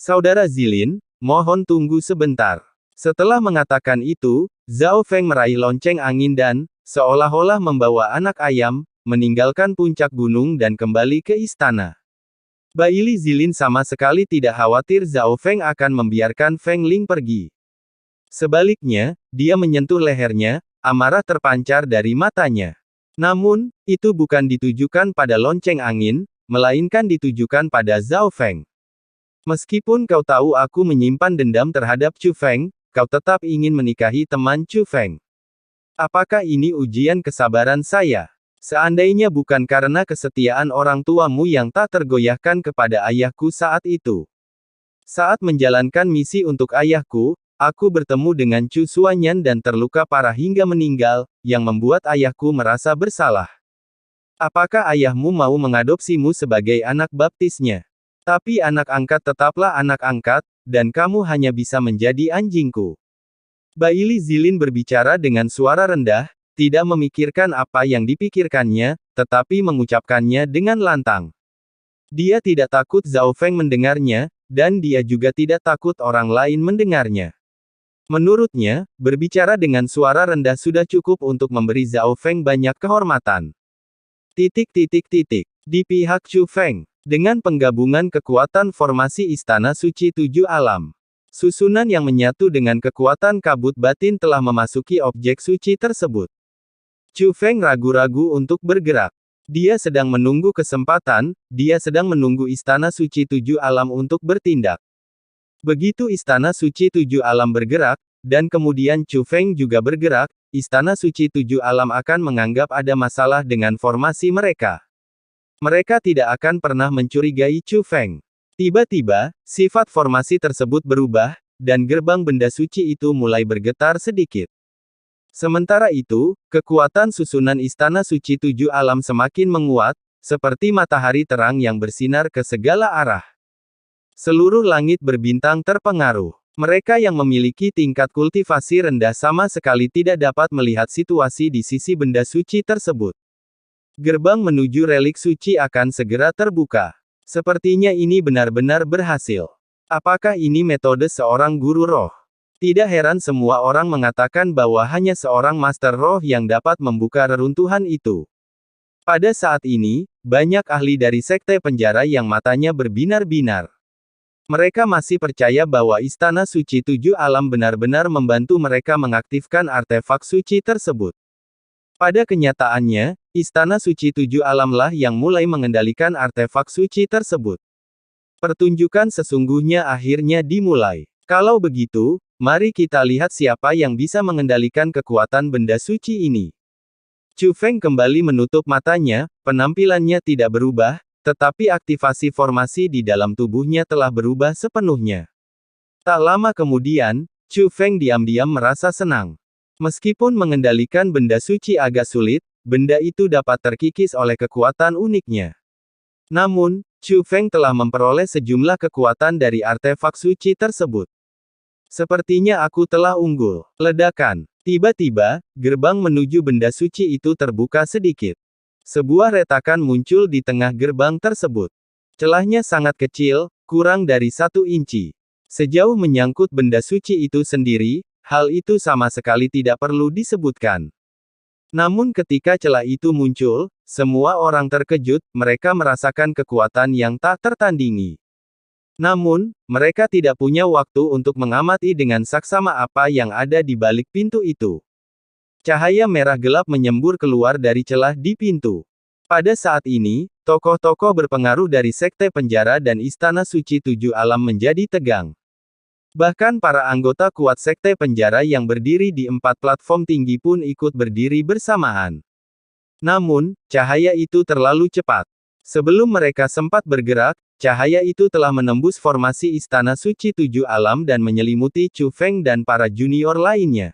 Saudara Zilin, mohon tunggu sebentar. Setelah mengatakan itu, Zhao Feng meraih lonceng angin dan, seolah-olah membawa anak ayam, meninggalkan puncak gunung dan kembali ke istana. Baili Zilin sama sekali tidak khawatir Zhao Feng akan membiarkan Feng Ling pergi. Sebaliknya, dia menyentuh lehernya, amarah terpancar dari matanya. Namun, itu bukan ditujukan pada lonceng angin, melainkan ditujukan pada Zhao Feng. Meskipun kau tahu aku menyimpan dendam terhadap Chu Feng, kau tetap ingin menikahi teman Chu Feng. Apakah ini ujian kesabaran saya? Seandainya bukan karena kesetiaan orang tuamu yang tak tergoyahkan kepada ayahku saat itu. Saat menjalankan misi untuk ayahku, aku bertemu dengan Chu Xuanyan dan terluka parah hingga meninggal, yang membuat ayahku merasa bersalah. Apakah ayahmu mau mengadopsimu sebagai anak baptisnya? Tapi anak angkat tetaplah anak angkat, dan kamu hanya bisa menjadi anjingku. Baili Zilin berbicara dengan suara rendah, tidak memikirkan apa yang dipikirkannya, tetapi mengucapkannya dengan lantang. Dia tidak takut Zhao Feng mendengarnya, dan dia juga tidak takut orang lain mendengarnya. Menurutnya, berbicara dengan suara rendah sudah cukup untuk memberi Zhao Feng banyak kehormatan. Di pihak Chu Feng, dengan penggabungan kekuatan formasi Istana Suci Tujuh Alam, susunan yang menyatu dengan kekuatan kabut batin telah memasuki objek suci tersebut. Chu Feng ragu-ragu untuk bergerak. Dia sedang menunggu kesempatan, dia sedang menunggu Istana Suci Tujuh Alam untuk bertindak. Begitu Istana Suci Tujuh Alam bergerak, dan kemudian Chu Feng juga bergerak, Istana Suci Tujuh Alam akan menganggap ada masalah dengan formasi mereka. Mereka tidak akan pernah mencurigai Chu Feng. Tiba-tiba, sifat formasi tersebut berubah, dan gerbang benda suci itu mulai bergetar sedikit. Sementara itu, kekuatan susunan Istana Suci Tujuh Alam semakin menguat, seperti matahari terang yang bersinar ke segala arah. Seluruh langit berbintang terpengaruh. Mereka yang memiliki tingkat kultivasi rendah sama sekali tidak dapat melihat situasi di sisi benda suci tersebut. Gerbang menuju relik suci akan segera terbuka. Sepertinya ini benar-benar berhasil. Apakah ini metode seorang guru roh? Tidak heran semua orang mengatakan bahwa hanya seorang master roh yang dapat membuka reruntuhan itu. Pada saat ini, banyak ahli dari sekte penjara yang matanya berbinar-binar. Mereka masih percaya bahwa Istana Suci Tujuh Alam benar-benar membantu mereka mengaktifkan artefak suci tersebut. Pada kenyataannya, Istana Suci Tujuh Alamlah yang mulai mengendalikan artefak suci tersebut. Pertunjukan sesungguhnya akhirnya dimulai. Kalau begitu, mari kita lihat siapa yang bisa mengendalikan kekuatan benda suci ini. Chu Feng kembali menutup matanya, penampilannya tidak berubah, tetapi aktivasi formasi di dalam tubuhnya telah berubah sepenuhnya. Tak lama kemudian, Chu Feng diam-diam merasa senang. Meskipun mengendalikan benda suci agak sulit, benda itu dapat terkikis oleh kekuatan uniknya. Namun, Chu Feng telah memperoleh sejumlah kekuatan dari artefak suci tersebut. Sepertinya aku telah unggul. Ledakan. Tiba-tiba, gerbang menuju benda suci itu terbuka sedikit. Sebuah retakan muncul di tengah gerbang tersebut. Celahnya sangat kecil, kurang dari 1 inci. Sejauh menyangkut benda suci itu sendiri, hal itu sama sekali tidak perlu disebutkan. Namun ketika celah itu muncul, semua orang terkejut, mereka merasakan kekuatan yang tak tertandingi. Namun, mereka tidak punya waktu untuk mengamati dengan saksama apa yang ada di balik pintu itu. Cahaya merah gelap menyembur keluar dari celah di pintu. Pada saat ini, tokoh-tokoh berpengaruh dari sekte penjara dan Istana Suci Tujuh Alam menjadi tegang. Bahkan para anggota kuat sekte penjara yang berdiri di 4 platform tinggi pun ikut berdiri bersamaan. Namun, cahaya itu terlalu cepat. Sebelum mereka sempat bergerak, cahaya itu telah menembus formasi Istana Suci Tujuh Alam dan menyelimuti Chu Feng dan para junior lainnya.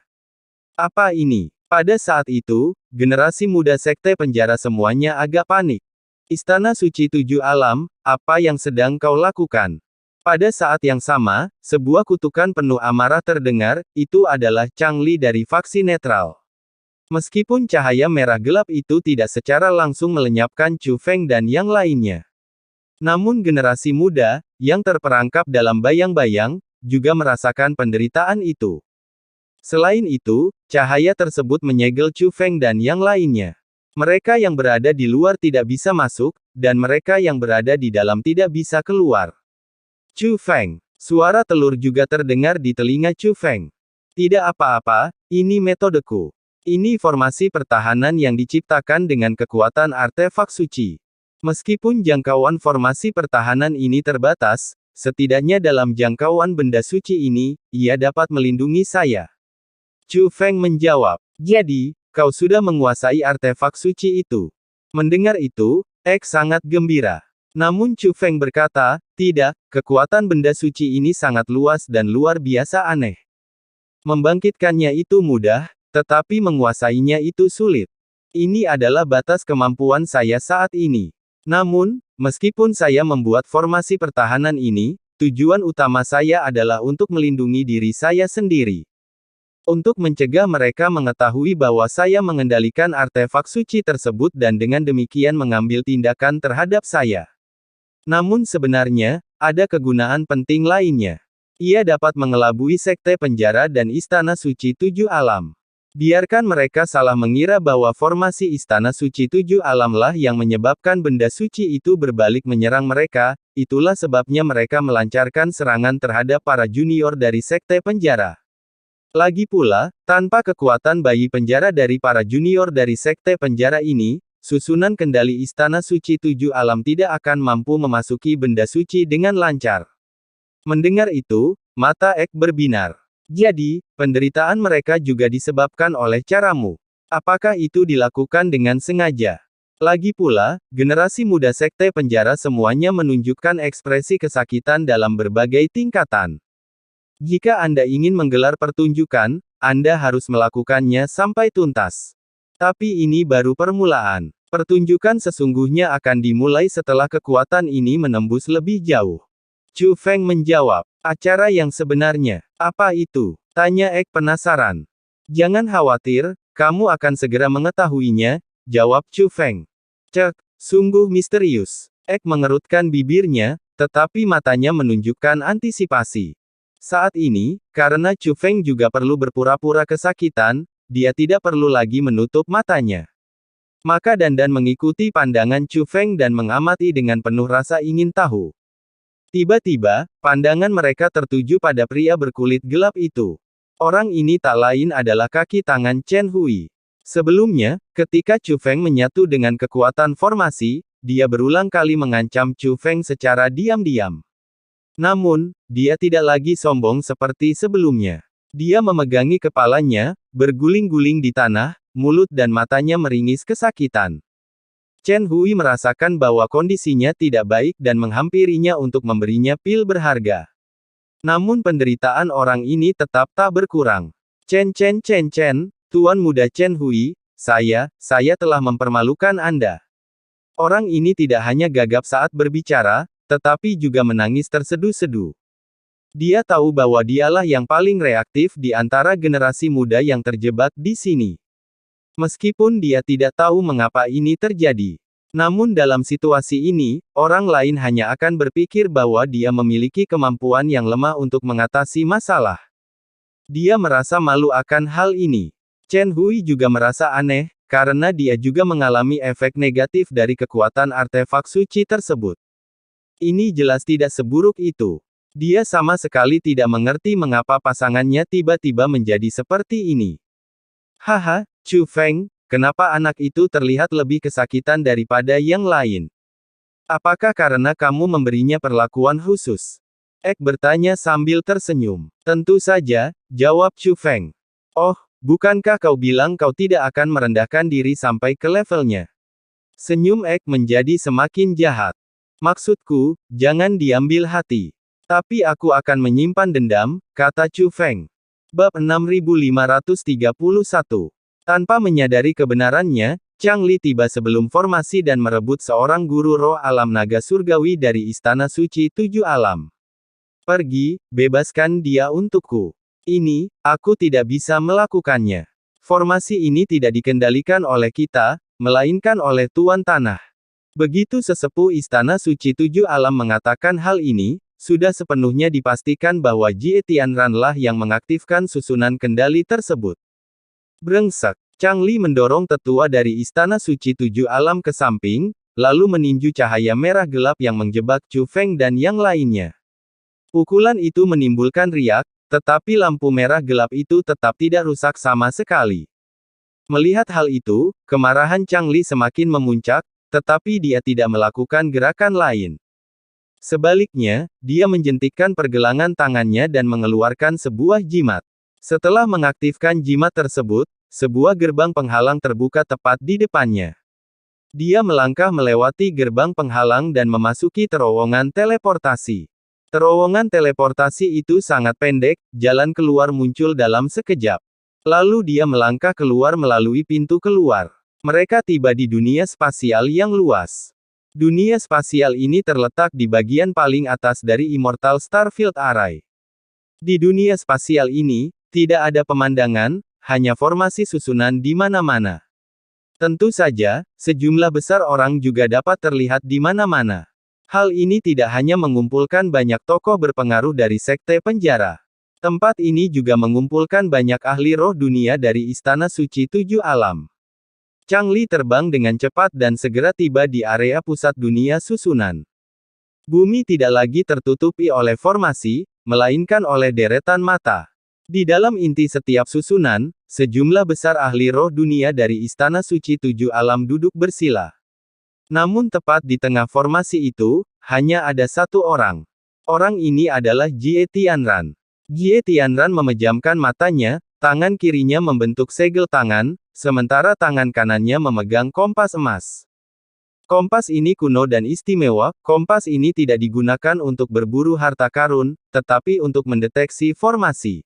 Apa ini? Pada saat itu, generasi muda sekte penjara semuanya agak panik. Istana Suci Tujuh Alam, apa yang sedang kau lakukan? Pada saat yang sama, sebuah kutukan penuh amarah terdengar, itu adalah Chang Li dari faksi netral. Meskipun cahaya merah gelap itu tidak secara langsung melenyapkan Chu Feng dan yang lainnya. Namun generasi muda, yang terperangkap dalam bayang-bayang, juga merasakan penderitaan itu. Selain itu, cahaya tersebut menyegel Chu Feng dan yang lainnya. Mereka yang berada di luar tidak bisa masuk, dan mereka yang berada di dalam tidak bisa keluar. Chu Feng. Suara telur juga terdengar di telinga Chu Feng. Tidak apa-apa, ini metodeku. Ini formasi pertahanan yang diciptakan dengan kekuatan artefak suci. Meskipun jangkauan formasi pertahanan ini terbatas, setidaknya dalam jangkauan benda suci ini, ia dapat melindungi saya. Chu Feng menjawab, jadi, kau sudah menguasai artefak suci itu. Mendengar itu, Ek sangat gembira. Namun Chu Feng berkata, tidak, kekuatan benda suci ini sangat luas dan luar biasa aneh. Membangkitkannya itu mudah, tetapi menguasainya itu sulit. Ini adalah batas kemampuan saya saat ini. Namun, meskipun saya membuat formasi pertahanan ini, tujuan utama saya adalah untuk melindungi diri saya sendiri. Untuk mencegah mereka mengetahui bahwa saya mengendalikan artefak suci tersebut dan dengan demikian mengambil tindakan terhadap saya. Namun sebenarnya, ada kegunaan penting lainnya. Ia dapat mengelabui sekte penjara dan istana suci tujuh alam. Biarkan mereka salah mengira bahwa formasi istana suci tujuh alamlah yang menyebabkan benda suci itu berbalik menyerang mereka, itulah sebabnya mereka melancarkan serangan terhadap para junior dari sekte penjara. Lagi pula, tanpa kekuatan bayi penjara dari para junior dari sekte penjara ini, susunan kendali istana suci tujuh alam tidak akan mampu memasuki benda suci dengan lancar. Mendengar itu, mata Ek berbinar. Jadi, penderitaan mereka juga disebabkan oleh caramu. Apakah itu dilakukan dengan sengaja? Lagi pula, generasi muda sekte penjara semuanya menunjukkan ekspresi kesakitan dalam berbagai tingkatan. Jika Anda ingin menggelar pertunjukan, Anda harus melakukannya sampai tuntas. Tapi ini baru permulaan. Pertunjukan sesungguhnya akan dimulai setelah kekuatan ini menembus lebih jauh. Chu Feng menjawab, acara yang sebenarnya, apa itu? Tanya Ek penasaran. Jangan khawatir, kamu akan segera mengetahuinya, jawab Chu Feng. Cek, sungguh misterius. Ek mengerutkan bibirnya, tetapi matanya menunjukkan antisipasi. Saat ini, karena Chu Feng juga perlu berpura-pura kesakitan, dia tidak perlu lagi menutup matanya. Maka Dandan mengikuti pandangan Chu Feng dan mengamati dengan penuh rasa ingin tahu. Tiba-tiba, pandangan mereka tertuju pada pria berkulit gelap itu. Orang ini tak lain adalah kaki tangan Chen Hui. Sebelumnya, ketika Chu Feng menyatu dengan kekuatan formasi, dia berulang kali mengancam Chu Feng secara diam-diam. Namun, dia tidak lagi sombong seperti sebelumnya. Dia memegangi kepalanya, berguling-guling di tanah, mulut dan matanya meringis kesakitan. Chen Hui merasakan bahwa kondisinya tidak baik dan menghampirinya untuk memberinya pil berharga. Namun penderitaan orang ini tetap tak berkurang. Chen, Tuan Muda Chen Hui, saya telah mempermalukan Anda. Orang ini tidak hanya gagap saat berbicara, tetapi juga menangis terseduh-seduh. Dia tahu bahwa dialah yang paling reaktif di antara generasi muda yang terjebak di sini. Meskipun dia tidak tahu mengapa ini terjadi. Namun dalam situasi ini, orang lain hanya akan berpikir bahwa dia memiliki kemampuan yang lemah untuk mengatasi masalah. Dia merasa malu akan hal ini. Chen Hui juga merasa aneh, karena dia juga mengalami efek negatif dari kekuatan artefak suci tersebut. Ini jelas tidak seburuk itu. Dia sama sekali tidak mengerti mengapa pasangannya tiba-tiba menjadi seperti ini. Haha, Chu Feng, kenapa anak itu terlihat lebih kesakitan daripada yang lain? Apakah karena kamu memberinya perlakuan khusus? Ek bertanya sambil tersenyum. Tentu saja, jawab Chu Feng. Oh, bukankah kau bilang kau tidak akan merendahkan diri sampai ke levelnya? Senyum Ek menjadi semakin jahat. Maksudku, jangan diambil hati. Tapi aku akan menyimpan dendam, kata Chu Feng. Bab 6531. Tanpa menyadari kebenarannya, Chang Li tiba sebelum formasi dan merebut seorang guru roh alam naga surgawi dari Istana Suci Tujuh Alam. Pergi, bebaskan dia untukku. Ini, aku tidak bisa melakukannya. Formasi ini tidak dikendalikan oleh kita, melainkan oleh Tuan Tanah. Begitu sesepuh Istana Suci Tujuh Alam mengatakan hal ini, sudah sepenuhnya dipastikan bahwa Jie Tianran-lah yang mengaktifkan susunan kendali tersebut. Brengsek. Chang Li mendorong tetua dari Istana Suci Tujuh Alam ke samping, lalu meninju cahaya merah gelap yang menjebak Chu Feng dan yang lainnya. Pukulan itu menimbulkan riak, tetapi lampu merah gelap itu tetap tidak rusak sama sekali. Melihat hal itu, kemarahan Chang Li semakin memuncak, tetapi dia tidak melakukan gerakan lain. Sebaliknya, dia menjentikkan pergelangan tangannya dan mengeluarkan sebuah jimat. Setelah mengaktifkan jimat tersebut, sebuah gerbang penghalang terbuka tepat di depannya. Dia melangkah melewati gerbang penghalang dan memasuki terowongan teleportasi. Terowongan teleportasi itu sangat pendek, jalan keluar muncul dalam sekejap. Lalu dia melangkah keluar melalui pintu keluar. Mereka tiba di dunia spasial yang luas. Dunia spasial ini terletak di bagian paling atas dari Immortal Starfield Array. Di dunia spasial ini, tidak ada pemandangan, hanya formasi susunan di mana-mana. Tentu saja, sejumlah besar orang juga dapat terlihat di mana-mana. Hal ini tidak hanya mengumpulkan banyak tokoh berpengaruh dari Sekte Penjara. Tempat ini juga mengumpulkan banyak ahli roh dunia dari Istana Suci Tujuh Alam. Chang Li terbang dengan cepat dan segera tiba di area pusat dunia susunan. Bumi tidak lagi tertutupi oleh formasi, melainkan oleh deretan mata. Di dalam inti setiap susunan, sejumlah besar ahli roh dunia dari Istana Suci Tujuh Alam duduk bersila. Namun tepat di tengah formasi itu, hanya ada satu orang. Orang ini adalah Jie Tianran. Jie Tianran memejamkan matanya, tangan kirinya membentuk segel tangan, sementara tangan kanannya memegang kompas emas. Kompas ini kuno dan istimewa, kompas ini tidak digunakan untuk berburu harta karun, tetapi untuk mendeteksi formasi.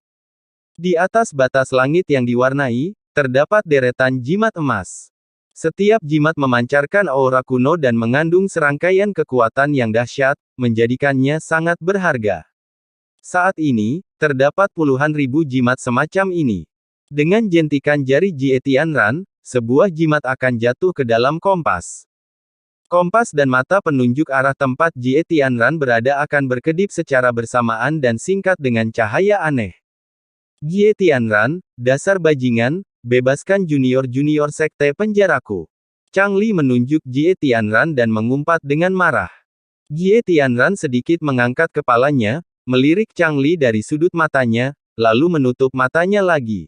Di atas batas langit yang diwarnai, terdapat deretan jimat emas. Setiap jimat memancarkan aura kuno dan mengandung serangkaian kekuatan yang dahsyat, menjadikannya sangat berharga. Saat ini, terdapat puluhan ribu jimat semacam ini. Dengan jentikan jari Jie Tianran, sebuah jimat akan jatuh ke dalam kompas. Kompas dan mata penunjuk arah tempat Jie Tianran berada akan berkedip secara bersamaan dan singkat dengan cahaya aneh. Jie Tianran, dasar bajingan, bebaskan junior-junior sekte penjaraku. Chang Li menunjuk Jie Tianran dan mengumpat dengan marah. Jie Tianran sedikit mengangkat kepalanya, melirik Chang Li dari sudut matanya, lalu menutup matanya lagi.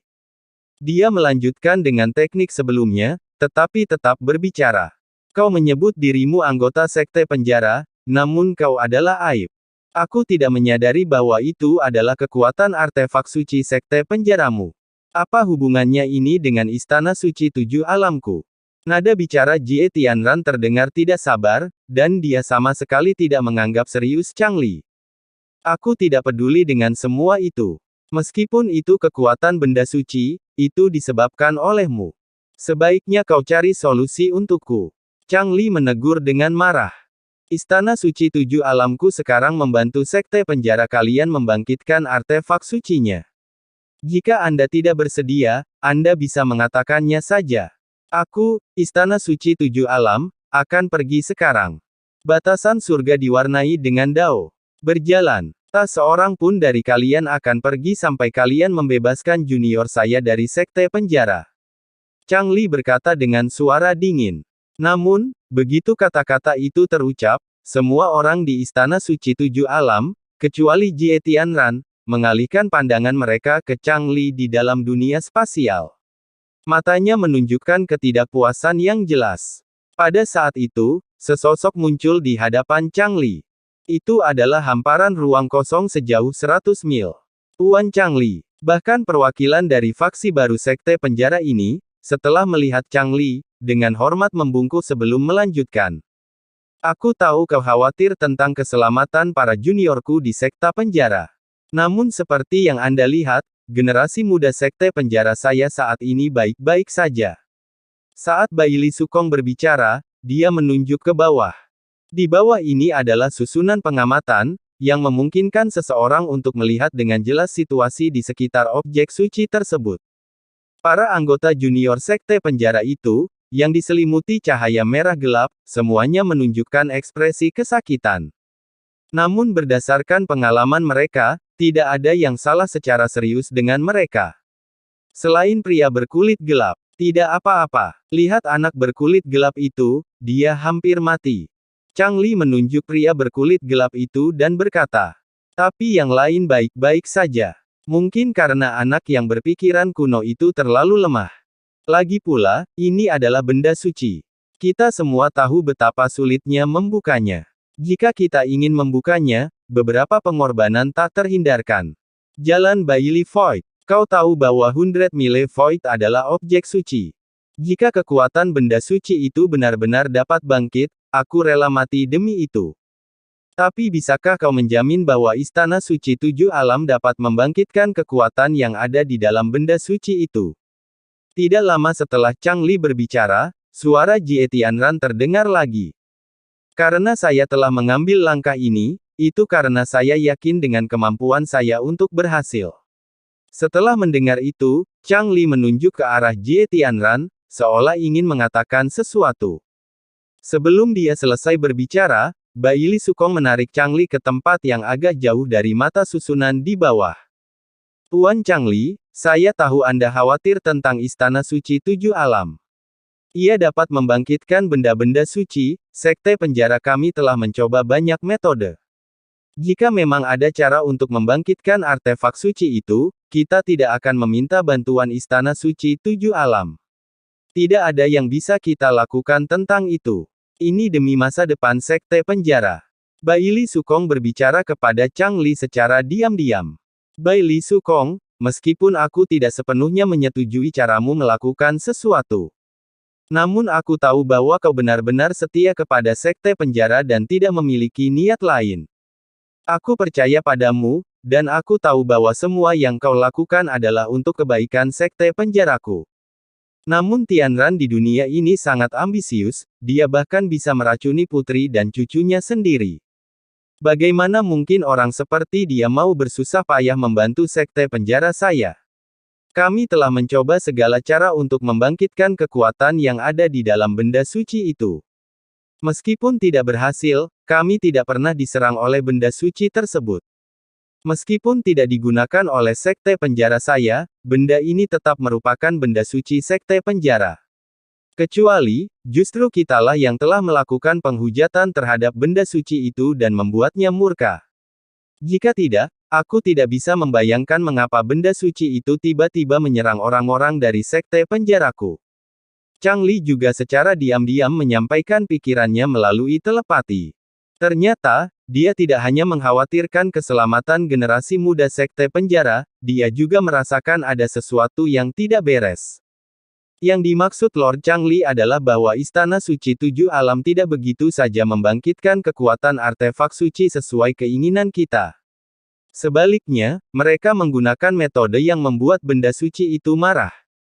Dia melanjutkan dengan teknik sebelumnya, tetapi tetap berbicara. Kau menyebut dirimu anggota sekte penjara, namun kau adalah aib. Aku tidak menyadari bahwa itu adalah kekuatan artefak suci sekte penjaramu. Apa hubungannya ini dengan Istana Suci Tujuh Alamku? Nada bicara Jie Tianran terdengar tidak sabar, dan dia sama sekali tidak menganggap serius Chang Li. Aku tidak peduli dengan semua itu. Meskipun itu kekuatan benda suci, itu disebabkan olehmu. Sebaiknya kau cari solusi untukku. Chang Li menegur dengan marah. Istana Suci Tujuh Alamku sekarang membantu sekte penjara kalian membangkitkan artefak sucinya. Jika Anda tidak bersedia, Anda bisa mengatakannya saja. Aku, Istana Suci Tujuh Alam, akan pergi sekarang. Batasan surga diwarnai dengan dao. Berjalan. Tak seorang pun dari kalian akan pergi sampai kalian membebaskan junior saya dari sekte penjara. Chang Li berkata dengan suara dingin. Namun, begitu kata-kata itu terucap, semua orang di Istana Suci Tujuh Alam, kecuali Jie Tianran, mengalihkan pandangan mereka ke Chang Li di dalam dunia spasial. Matanya menunjukkan ketidakpuasan yang jelas. Pada saat itu, sesosok muncul di hadapan Chang Li. Itu adalah hamparan ruang kosong sejauh 100 mil. Tuan Chang Li. Bahkan perwakilan dari faksi baru sekte penjara ini, setelah melihat Chang Li, dengan hormat membungkuk sebelum melanjutkan. Aku tahu kau khawatir tentang keselamatan para juniorku di sekte penjara. Namun seperti yang Anda lihat, generasi muda sekte penjara saya saat ini baik-baik saja. Saat Baili Sukong berbicara, dia menunjuk ke bawah. Di bawah ini adalah susunan pengamatan, yang memungkinkan seseorang untuk melihat dengan jelas situasi di sekitar objek suci tersebut. Para anggota junior sekte penjara itu, yang diselimuti cahaya merah gelap, semuanya menunjukkan ekspresi kesakitan. Namun berdasarkan pengalaman mereka, tidak ada yang salah secara serius dengan mereka. Selain pria berkulit gelap, tidak apa-apa. Lihat anak berkulit gelap itu, dia hampir mati. Chang Li menunjuk pria berkulit gelap itu dan berkata, tapi yang lain baik-baik saja. Mungkin karena anak yang berpikiran kuno itu terlalu lemah. Lagi pula, ini adalah benda suci. Kita semua tahu betapa sulitnya membukanya. Jika kita ingin membukanya, beberapa pengorbanan tak terhindarkan. Jalan Bailey Void. Kau tahu bahwa 100 Mile Void adalah objek suci. Jika kekuatan benda suci itu benar-benar dapat bangkit, aku rela mati demi itu. Tapi bisakah kau menjamin bahwa Istana Suci 7 Alam dapat membangkitkan kekuatan yang ada di dalam benda suci itu? Tidak lama setelah Chang Li berbicara, suara Jie Tianran terdengar lagi. Karena saya telah mengambil langkah ini, itu karena saya yakin dengan kemampuan saya untuk berhasil. Setelah mendengar itu, Chang Li menunjuk ke arah Jie Tianran, seolah ingin mengatakan sesuatu. Sebelum dia selesai berbicara, Bailey Sukong menarik Chang Li ke tempat yang agak jauh dari mata susunan di bawah. Tuan Chang Li, saya tahu Anda khawatir tentang Istana Suci 7 Alam. Ia dapat membangkitkan benda-benda suci, sekte penjara kami telah mencoba banyak metode. Jika memang ada cara untuk membangkitkan artefak suci itu, kita tidak akan meminta bantuan Istana Suci 7 Alam. Tidak ada yang bisa kita lakukan tentang itu. Ini demi masa depan sekte penjara. Bailey Sukong berbicara kepada Chang Li secara diam-diam. Bailey Sukong, meskipun aku tidak sepenuhnya menyetujui caramu melakukan sesuatu. Namun aku tahu bahwa kau benar-benar setia kepada sekte penjara dan tidak memiliki niat lain. Aku percaya padamu, dan aku tahu bahwa semua yang kau lakukan adalah untuk kebaikan sekte penjaraku. Namun Tianran di dunia ini sangat ambisius, dia bahkan bisa meracuni putri dan cucunya sendiri. Bagaimana mungkin orang seperti dia mau bersusah payah membantu sekte penjara saya? Kami telah mencoba segala cara untuk membangkitkan kekuatan yang ada di dalam benda suci itu. Meskipun tidak berhasil, kami tidak pernah diserang oleh benda suci tersebut. Meskipun tidak digunakan oleh sekte penjara saya, benda ini tetap merupakan benda suci sekte penjara. Kecuali, justru kitalah yang telah melakukan penghujatan terhadap benda suci itu dan membuatnya murka. Jika tidak, aku tidak bisa membayangkan mengapa benda suci itu tiba-tiba menyerang orang-orang dari sekte penjaraku. Chang Li juga secara diam-diam menyampaikan pikirannya melalui telepati. Ternyata, dia tidak hanya mengkhawatirkan keselamatan generasi muda sekte penjara, dia juga merasakan ada sesuatu yang tidak beres. Yang dimaksud Lord Chang Li adalah bahwa Istana Suci 7 Alam tidak begitu saja membangkitkan kekuatan artefak suci sesuai keinginan kita. Sebaliknya, mereka menggunakan metode yang membuat benda suci itu marah.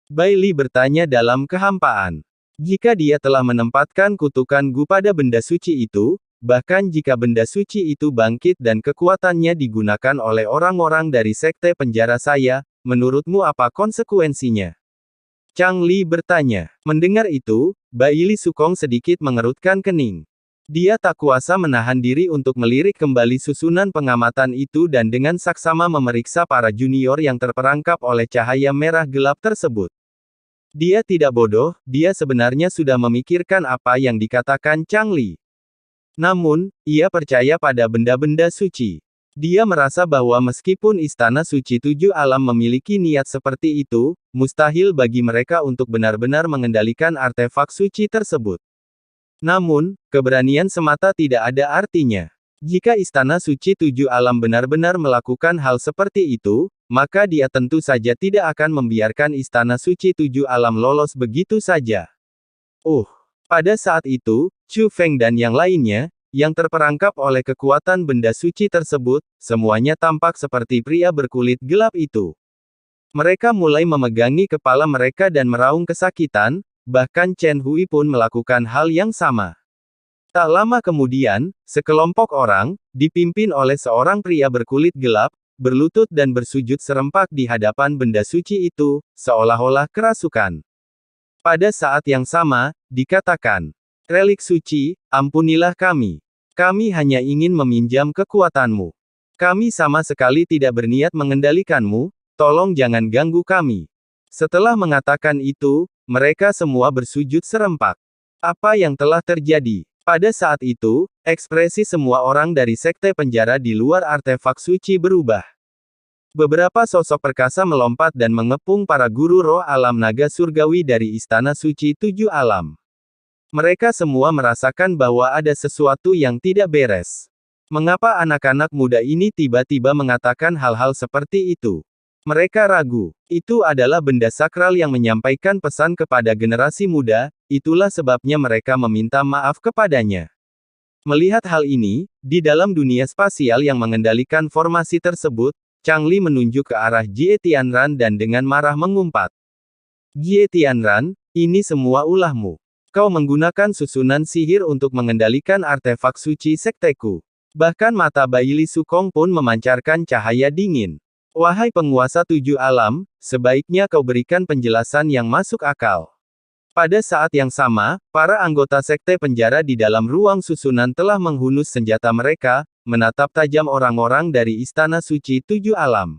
Bailey bertanya dalam kehampaan. Jika dia telah menempatkan kutukan Gu pada benda suci itu, bahkan jika benda suci itu bangkit dan kekuatannya digunakan oleh orang-orang dari sekte penjara saya, menurutmu apa konsekuensinya? Chang Li bertanya. Mendengar itu, Bailey Sukong sedikit mengerutkan kening. Dia tak kuasa menahan diri untuk melirik kembali susunan pengamatan itu dan dengan saksama memeriksa para junior yang terperangkap oleh cahaya merah gelap tersebut. Dia tidak bodoh, dia sebenarnya sudah memikirkan apa yang dikatakan Chang Li. Namun, ia percaya pada benda-benda suci. Dia merasa bahwa meskipun Istana Suci 7 Alam memiliki niat seperti itu, mustahil bagi mereka untuk benar-benar mengendalikan artefak suci tersebut. Namun, keberanian semata tidak ada artinya. Jika Istana Suci 7 Alam benar-benar melakukan hal seperti itu, maka dia tentu saja tidak akan membiarkan Istana Suci 7 Alam lolos begitu saja. Pada saat itu, Chu Feng dan yang lainnya, yang terperangkap oleh kekuatan benda suci tersebut, semuanya tampak seperti pria berkulit gelap itu. Mereka mulai memegangi kepala mereka dan meraung kesakitan, bahkan Chen Hui pun melakukan hal yang sama. Tak lama kemudian, sekelompok orang, dipimpin oleh seorang pria berkulit gelap, berlutut dan bersujud serempak di hadapan benda suci itu, seolah-olah kerasukan. Pada saat yang sama, dikatakan, "Relik suci, ampunilah kami. Kami hanya ingin meminjam kekuatanmu. Kami sama sekali tidak berniat mengendalikanmu, tolong jangan ganggu kami. Setelah mengatakan itu, mereka semua bersujud serempak. Apa yang telah terjadi? Pada saat itu, ekspresi semua orang dari sekte penjara di luar artefak suci berubah. Beberapa sosok perkasa melompat dan mengepung para guru roh alam naga surgawi dari Istana Suci Tujuh Alam. Mereka semua merasakan bahwa ada sesuatu yang tidak beres. Mengapa anak-anak muda ini tiba-tiba mengatakan hal-hal seperti itu? Mereka ragu. Itu adalah benda sakral yang menyampaikan pesan kepada generasi muda, itulah sebabnya mereka meminta maaf kepadanya. Melihat hal ini, di dalam dunia spasial yang mengendalikan formasi tersebut, Changli menunjuk ke arah Jie Tianran dan dengan marah mengumpat. Jie Tianran, ini semua ulahmu. Kau menggunakan susunan sihir untuk mengendalikan artefak suci sekteku. Bahkan mata Baili Sukong pun memancarkan cahaya dingin. Wahai penguasa tujuh alam, sebaiknya kau berikan penjelasan yang masuk akal. Pada saat yang sama, para anggota sekte penjara di dalam ruang susunan telah menghunus senjata mereka, menatap tajam orang-orang dari Istana Suci Tujuh Alam.